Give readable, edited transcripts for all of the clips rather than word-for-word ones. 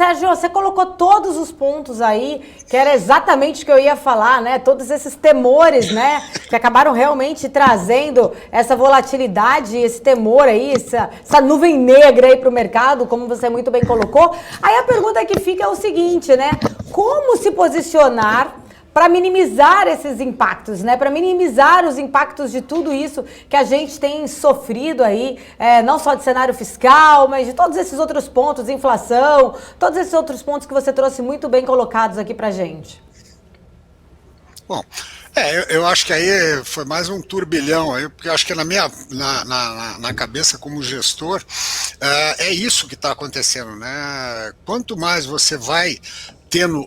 Sérgio, você colocou todos os pontos aí, que era exatamente o que eu ia falar, né? Todos esses temores, né? Que acabaram realmente trazendo essa volatilidade, esse temor aí, essa nuvem negra aí para o mercado, como você muito bem colocou. Aí a pergunta que fica é o seguinte, né? Como se posicionar para minimizar esses impactos, né? Para minimizar os impactos de tudo isso que a gente tem sofrido aí, não só de cenário fiscal, mas de todos esses outros pontos, inflação, todos esses outros pontos que você trouxe muito bem colocados aqui para a gente. Bom, eu acho que aí foi mais um turbilhão aí, porque eu acho que na cabeça como gestor, é isso que está acontecendo, né? Quanto mais você vai tendo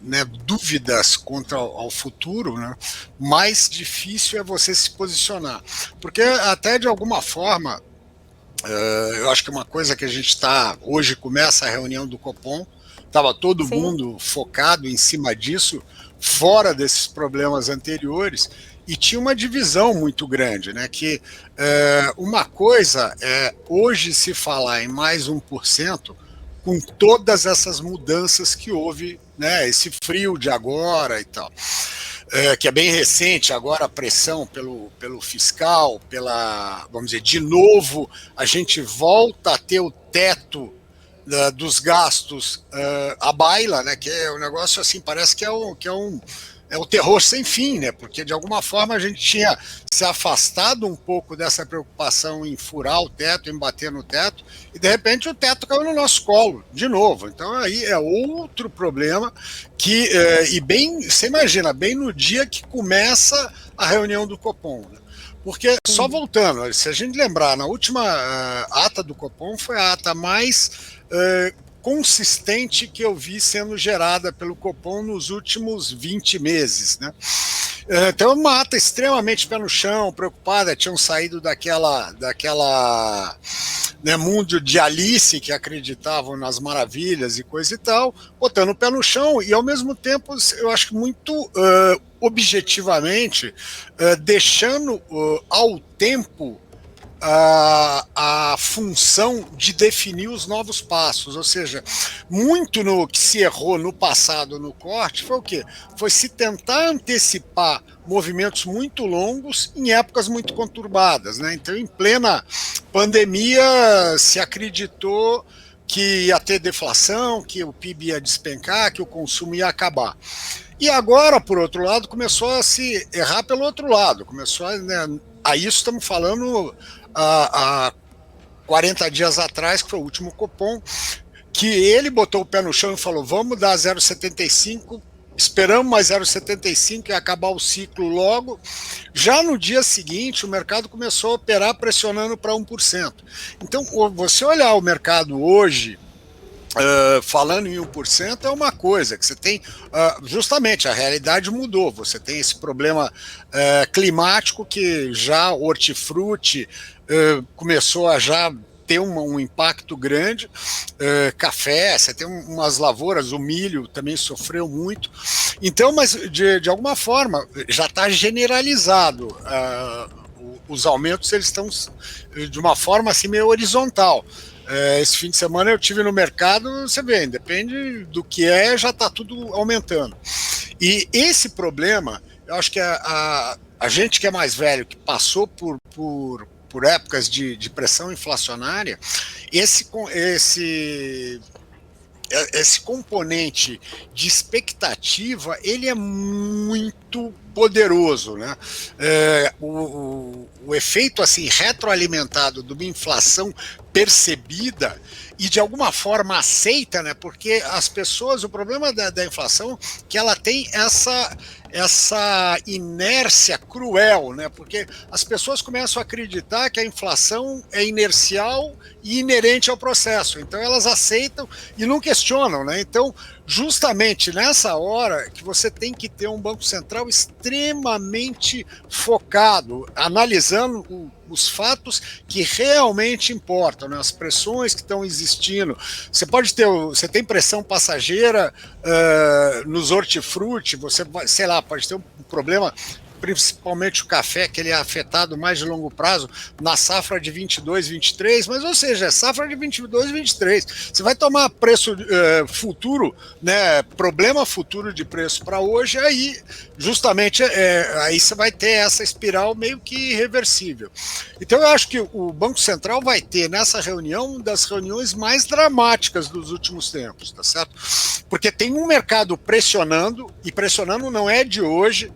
né, dúvidas contra ao futuro, né, mais difícil é você se posicionar. Porque até de alguma forma, eu acho que uma coisa que a gente está, hoje começa a reunião do Copom, estava todo Sim. mundo focado em cima disso, fora desses problemas anteriores, e tinha uma divisão muito grande, né? Que uma coisa é hoje se falar em mais 1%, com todas essas mudanças que houve, né? Esse frio de agora e tal. Que é bem recente, agora a pressão pelo fiscal, vamos dizer, de novo, a gente volta a ter o teto dos gastos à baila, né? Que é um negócio assim, parece que é o terror sem fim, né? Porque de alguma forma a gente tinha se afastado um pouco dessa preocupação em furar o teto, em bater no teto, e de repente o teto caiu no nosso colo, de novo. Então aí é outro problema que, e bem, você imagina, bem no dia que começa a reunião do Copom, né? Porque, só voltando, se a gente lembrar, na última ata do Copom foi a ata mais consistente que eu vi sendo gerada pelo Copom nos últimos 20 meses, né? Então, uma ata extremamente pé no chão, preocupada, tinham saído daquela né, mundo de Alice, que acreditavam nas maravilhas e coisa e tal, botando o pé no chão e, ao mesmo tempo, eu acho que muito objetivamente, deixando ao tempo a função de definir os novos passos, ou seja, muito no que se errou no passado no corte foi o quê? Foi se tentar antecipar movimentos muito longos em épocas muito conturbadas, né? Então, em plena pandemia, se acreditou que ia ter deflação, que o PIB ia despencar, que o consumo ia acabar. E agora, por outro lado, começou a se errar pelo outro lado, começou a, né, a isso estamos falando há 40 dias atrás, que foi o último Copom, que ele botou o pé no chão e falou, vamos dar 0,75, esperamos mais 0,75 e acabar o ciclo logo. Já no dia seguinte, o mercado começou a operar pressionando para 1%. Então, você olhar o mercado hoje, falando em 1% é uma coisa, que você tem, justamente, a realidade mudou, você tem esse problema climático que já hortifruti começou a já ter um impacto grande, café, você tem umas lavouras, o milho também sofreu muito, então, mas de alguma forma já está generalizado, os aumentos eles estão de uma forma assim meio horizontal. Esse fim de semana eu tive no mercado, você vê, depende do que já está tudo aumentando. E esse problema, eu acho que a gente que é mais velho, que passou por épocas de pressão inflacionária, esse componente de expectativa, ele é muito poderoso, né? O efeito assim retroalimentado de uma inflação percebida e de alguma forma aceita, né? Porque as pessoas, o problema da inflação é que ela tem essa inércia cruel, né? Porque as pessoas começam a acreditar que a inflação é inercial e inerente ao processo. Então elas aceitam e não questionam, né? Então, justamente nessa hora que você tem que ter um Banco Central extremamente focado, analisando os fatos que realmente importam, né? As pressões que estão existindo. Você tem pressão passageira nos hortifruti, você vai, sei lá, pode ter um problema principalmente o café, que ele é afetado mais de longo prazo, na safra de 22, 23, mas, ou seja, é safra de 22, 23. Você vai tomar preço futuro, né, problema futuro de preço para hoje, aí justamente aí você vai ter essa espiral meio que irreversível. Então eu acho que o Banco Central vai ter nessa reunião uma das reuniões mais dramáticas dos últimos tempos, tá certo? Porque tem um mercado pressionando, e pressionando não é de hoje,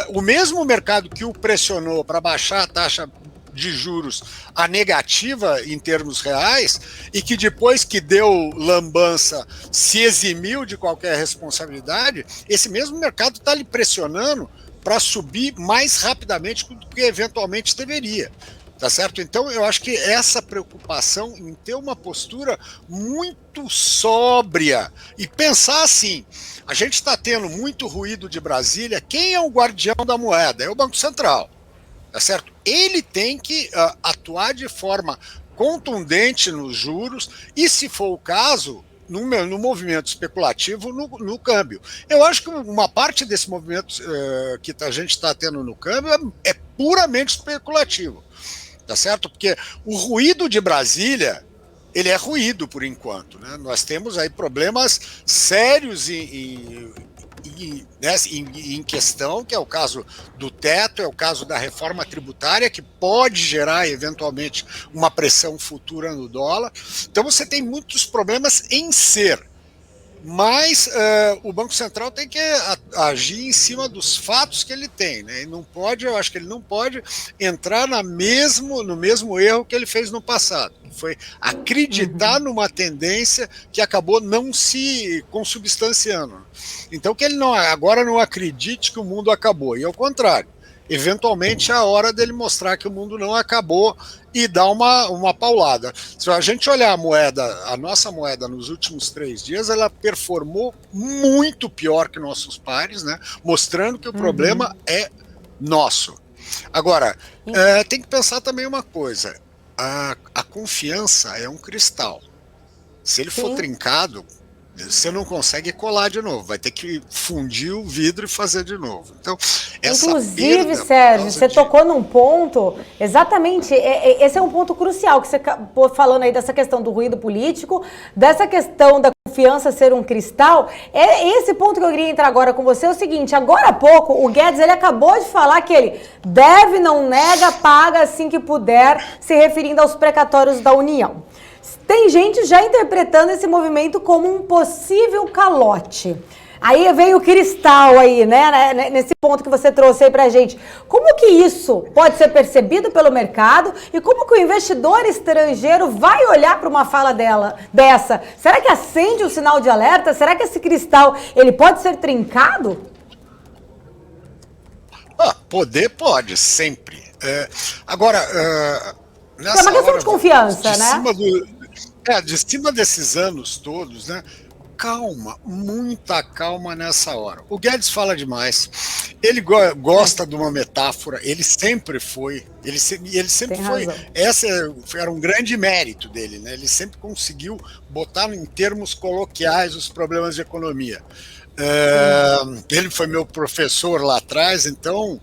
o mesmo mercado que o pressionou para baixar a taxa de juros a negativa em termos reais, e que depois que deu lambança se eximiu de qualquer responsabilidade, esse mesmo mercado está lhe pressionando para subir mais rapidamente do que eventualmente deveria. Tá certo? Então, eu acho que essa preocupação em ter uma postura muito sóbria e pensar assim, a gente está tendo muito ruído de Brasília, quem é o guardião da moeda? É o Banco Central, tá certo? Ele tem que atuar de forma contundente nos juros e, se for o caso, no movimento especulativo no câmbio. Eu acho que uma parte desse movimento que a gente está tendo no câmbio é puramente especulativo. Tá certo? Porque o ruído de Brasília, ele é ruído por enquanto, né? Nós temos aí problemas sérios em questão, que é o caso do teto, é o caso da reforma tributária, que pode gerar eventualmente uma pressão futura no dólar. Então você tem muitos problemas em ser. Mas o Banco Central tem que agir em cima dos fatos que ele tem, né? E não pode, eu acho que ele não pode entrar no mesmo erro que ele fez no passado, que foi acreditar numa tendência que acabou não se consubstanciando. Então que ele agora não acredite que o mundo acabou, e ao contrário, eventualmente é a hora dele mostrar que o mundo não acabou e dar uma paulada. Se a gente olhar a nossa moeda nos últimos 3 dias, ela performou muito pior que nossos pares, né? Mostrando que o problema é nosso. Agora, tem que pensar também uma coisa, a confiança é um cristal. Se ele for trincado, você não consegue colar de novo, vai ter que fundir o vidro e fazer de novo. Então, inclusive, Sérgio, você tocou num ponto, exatamente, esse é um ponto crucial que você acabou falando aí dessa questão do ruído político, dessa questão da confiança ser um cristal. É esse ponto que eu queria entrar agora com você, é o seguinte, agora há pouco o Guedes ele acabou de falar que ele deve, não nega, paga assim que puder, se referindo aos precatórios da União. Tem gente já interpretando esse movimento como um possível calote. Aí veio o cristal aí, né? Nesse ponto que você trouxe aí pra gente. Como que isso pode ser percebido pelo mercado e como que o investidor estrangeiro vai olhar para uma fala dessa? Será que acende o sinal de alerta? Será que esse cristal ele pode ser trincado? Poder pode, sempre. Agora, é uma questão de confiança, né? De cima desses anos todos, né? Calma, muita calma nessa hora. O Guedes fala demais. Ele gosta de uma metáfora. Ele sempre foi. Ele sempre foi. Esse era um grande mérito dele, né? Ele sempre conseguiu botar em termos coloquiais os problemas de economia. Ele foi meu professor lá atrás, então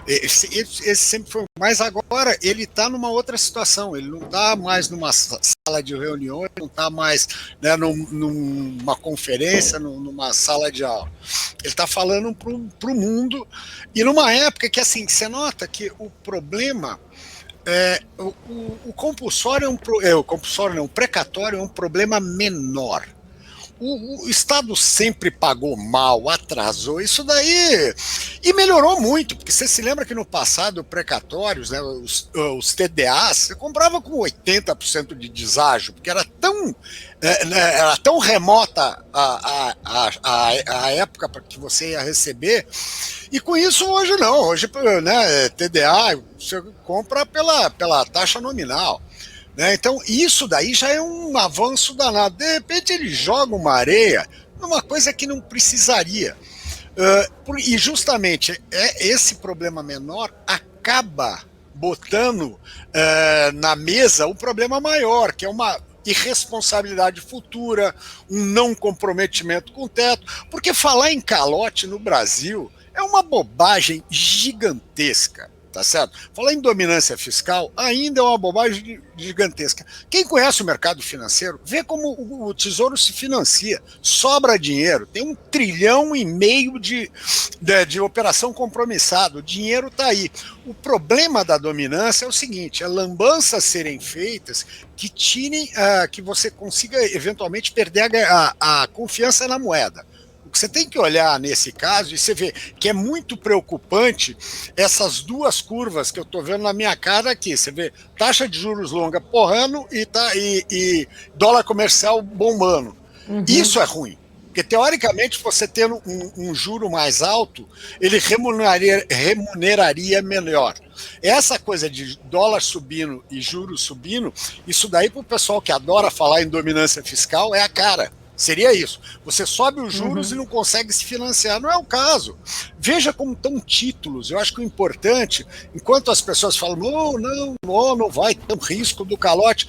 esse sempre foi. Mas agora ele está numa outra situação, ele não está mais numa sala de reunião, ele não está mais, né, numa conferência, numa sala de aula. Ele está falando para o mundo, e numa época que assim, você nota que o problema o compulsório o precatório é um problema menor. O Estado sempre pagou mal, atrasou, isso daí, e melhorou muito, porque você se lembra que no passado, precatórios, né, os TDAs, você comprava com 80% de deságio, porque era tão remota a época para que você ia receber, e com isso hoje não, hoje, né, TDA, você compra pela taxa nominal. Então, isso daí já é um avanço danado. De repente, ele joga uma areia numa coisa que não precisaria. E justamente esse problema menor acaba botando na mesa um problema maior, que é uma irresponsabilidade futura, um não comprometimento com o teto, porque falar em calote no Brasil é uma bobagem gigantesca. Tá certo? Falar em dominância fiscal ainda é uma bobagem gigantesca. Quem conhece o mercado financeiro vê como o Tesouro se financia, sobra dinheiro, tem 1,5 trilhão de operação compromissada, o dinheiro está aí. O problema da dominância é o seguinte: é lambanças serem feitas que tirem, que você consiga eventualmente perder a confiança na moeda. O que você tem que olhar nesse caso, e você vê que é muito preocupante essas duas curvas que eu estou vendo na minha cara aqui. Você vê taxa de juros longa porrando e dólar comercial bombando. Uhum. Isso é ruim. Porque, teoricamente, você tendo um juro mais alto, ele remuneraria melhor. Essa coisa de dólar subindo e juros subindo, isso daí para o pessoal que adora falar em dominância fiscal é a cara. Seria isso. Você sobe os juros e não consegue se financiar. Não é o caso. Veja como estão títulos. Eu acho que o importante, enquanto as pessoas falam, não vai ter um risco do calote.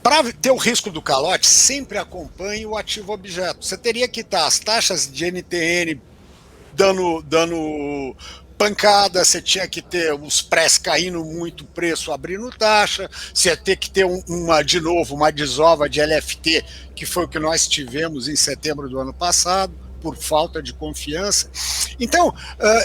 Para ter o risco do calote, sempre acompanhe o ativo objeto. Você teria que estar as taxas de NTN dando pancada, você tinha que ter os prés caindo muito, preço abrindo taxa, você ia ter que ter de novo uma desova de LFT, que foi o que nós tivemos em setembro do ano passado, por falta de confiança. Então,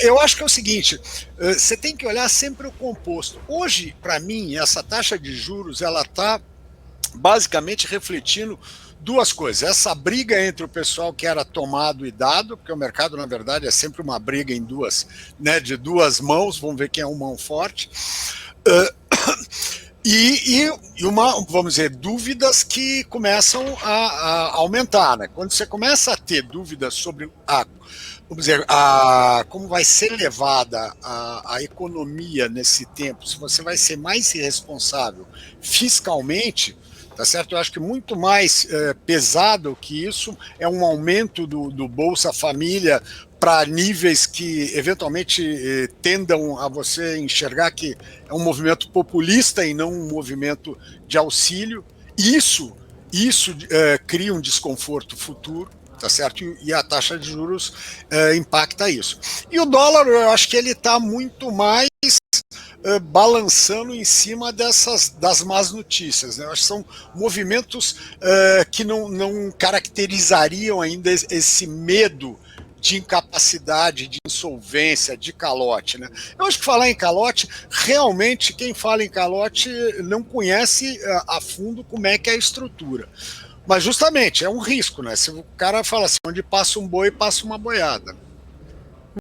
eu acho que é o seguinte, você tem que olhar sempre o composto. Hoje, para mim, essa taxa de juros, ela está basicamente refletindo duas coisas: essa briga entre o pessoal que era tomado e dado, porque o mercado, na verdade, é sempre uma briga em de duas mãos, vamos ver quem é uma mão forte, e vamos dizer, dúvidas que começam a aumentar, né? Quando você começa a ter dúvidas sobre como vai ser levada a economia nesse tempo, se você vai ser mais irresponsável fiscalmente, tá certo? Eu acho que muito mais pesado que isso é um aumento do Bolsa Família para níveis que eventualmente tendam a você enxergar que é um movimento populista e não um movimento de auxílio. Isso cria um desconforto futuro, tá certo? E a taxa de juros impacta isso. E o dólar, eu acho que ele está muito mais balançando em cima das más notícias, né? Eu acho que são movimentos que não caracterizariam ainda esse medo de incapacidade, de insolvência, de calote, né? Eu acho que falar em calote, realmente quem fala em calote não conhece a fundo como é que é a estrutura. Mas justamente é um risco, né? Se o cara fala assim, onde passa um boi, passa uma boiada.